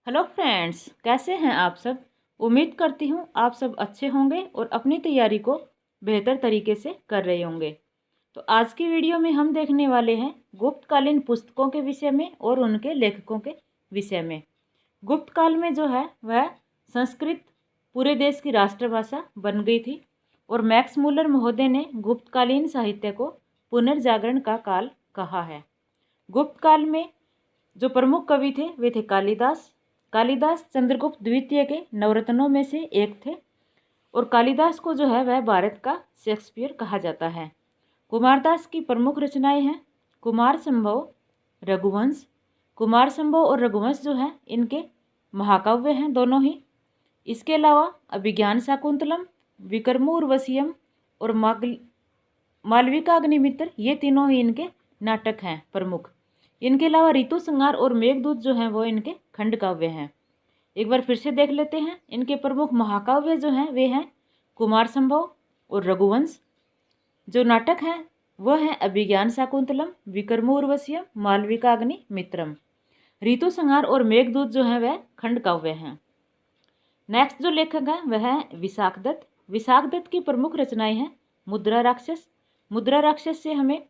Hello friends, कैसे हैं आप सब। उम्मीद करती हूँ आप सब अच्छे होंगे और अपनी तैयारी को बेहतर तरीके से कर रहे होंगे। तो आज की वीडियो में हम देखने वाले हैं गुप्तकालीन पुस्तकों के विषय में और उनके लेखकों के विषय में। गुप्त काल में जो है वह संस्कृत पूरे देश की राष्ट्रभाषा बन गई थी और मैक्स मुलर महोदय ने गुप्तकालीन साहित्य को पुनर्जागरण का काल कहा है। गुप्त काल में जो प्रमुख कवि थे वे थे कालिदास। कालिदास चंद्रगुप्त द्वितीय के नवरत्नों में से एक थे और कालिदास को जो है वह भारत का शेक्सपियर कहा जाता है। कुमारदास की प्रमुख रचनाएं हैं कुमार संभव, रघुवंश। कुमार संभव और रघुवंश जो है इनके महाकाव्य हैं दोनों ही। इसके अलावा अभिज्ञान शाकुंतलम, विक्रमोर्वशीयम और मालविका अग्निमित्र, ये तीनों ही इनके नाटक हैं प्रमुख। इनके अलावा ऋतु संहार और मेघदूत जो हैं वो इनके खंड काव्य हैं। एक बार फिर से देख लेते हैं इनके प्रमुख महाकाव्य जो हैं वे हैं कुमार संभव और रघुवंश। जो नाटक हैं वो हैं अभिज्ञान शाकुंतलम, विक्रमोर्वशीयम, मालविका अग्निमित्रम। ऋतु संहार और मेघदूत जो हैं वह खंड काव्य हैं। नेक्स्ट जो लेखक हैं वह है विशाख दत्त। विशाख दत्त की प्रमुख रचनाएं हैं मुद्रा राक्षस। मुद्रा राक्षस से हमें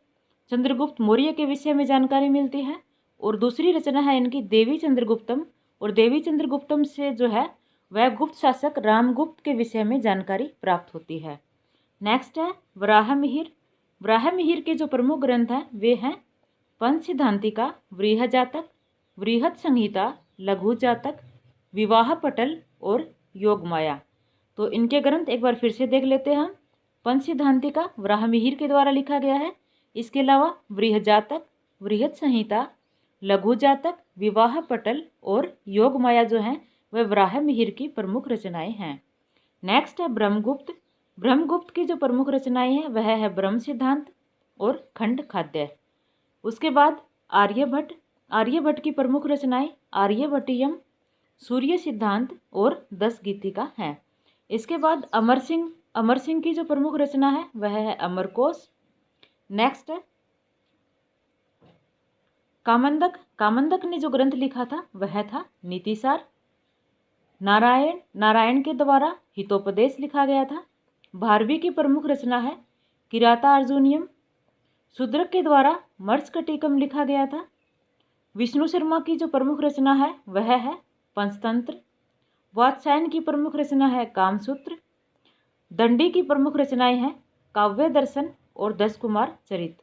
चंद्रगुप्त मौर्य के विषय में जानकारी मिलती है और दूसरी रचना है इनकी देवी चंद्रगुप्तम। और देवी चंद्रगुप्तम से जो है वह गुप्त शासक रामगुप्त के विषय में जानकारी प्राप्त होती है। नेक्स्ट है वराह मिहिर। वराह मिहिर के जो प्रमुख ग्रंथ हैं वे हैं पंचसिद्धांतिका, वृहजातक, वृहत संहिता, लघु जातक, विवाह पटल और योगमाया। तो इनके ग्रंथ एक बार फिर से देख लेते हैं हम। पंचसिद्धांतिका वराह मिहिर के द्वारा लिखा गया है। इसके अलावा वृहजातक, वृहत संहिता, लघु जातक, विवाह पटल और योगमाया जो हैं वह वराह मिहिर की प्रमुख रचनाएं हैं। नेक्स्ट है ब्रह्मगुप्त। ब्रह्मगुप्त की जो प्रमुख रचनाएं हैं वह है ब्रह्म सिद्धांत और खंड खाद्य। उसके बाद आर्यभट्ट। आर्यभट्ट की प्रमुख रचनाएं आर्यभट्टियम, सूर्य सिद्धांत और 10 गीतिका हैं। इसके बाद अमर सिंह। अमर सिंह की जो प्रमुख रचना है वह है अमरकोश। नेक्स्ट है कामंदक। कामंदक ने जो ग्रंथ लिखा था वह था नीतिसार। नारायण। नारायण के द्वारा हितोपदेश लिखा गया था। भारवी की प्रमुख रचना है किराता अर्जुनियम। शूद्रक के द्वारा मर्सकटिकम लिखा गया था। विष्णु शर्मा की जो प्रमुख रचना है वह है पंचतंत्र। वात्स्यायन की प्रमुख रचना है कामसूत्र। दंडी की प्रमुख रचनाएं हैं काव्य दर्शन और 10 कुमार चरित।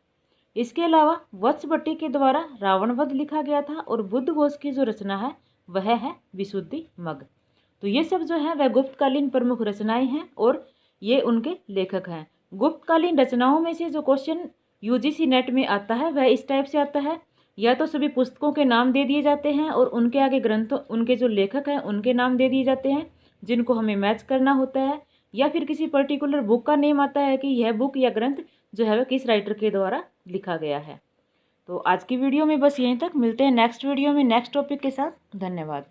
इसके अलावा वत्सभट्टी के द्वारा रावणवध लिखा गया था और बुद्ध घोष की जो रचना है वह है विशुद्धि मग। तो ये सब जो है वह गुप्तकालीन प्रमुख रचनाएं हैं और ये उनके लेखक हैं। गुप्तकालीन रचनाओं में से जो क्वेश्चन यूजीसी नेट में आता है वह इस टाइप से आता है, या तो सभी पुस्तकों के नाम दे दिए जाते हैं और उनके आगे ग्रंथों उनके जो लेखक हैं उनके नाम दे दिए जाते हैं जिनको हमें मैच करना होता है, या फिर किसी पर्टिकुलर बुक का नेम आता है कि यह बुक या ग्रंथ जो है वह किस राइटर के द्वारा लिखा गया है। तो आज की वीडियो में बस यहीं तक। मिलते हैं नेक्स्ट वीडियो में नेक्स्ट टॉपिक के साथ। धन्यवाद।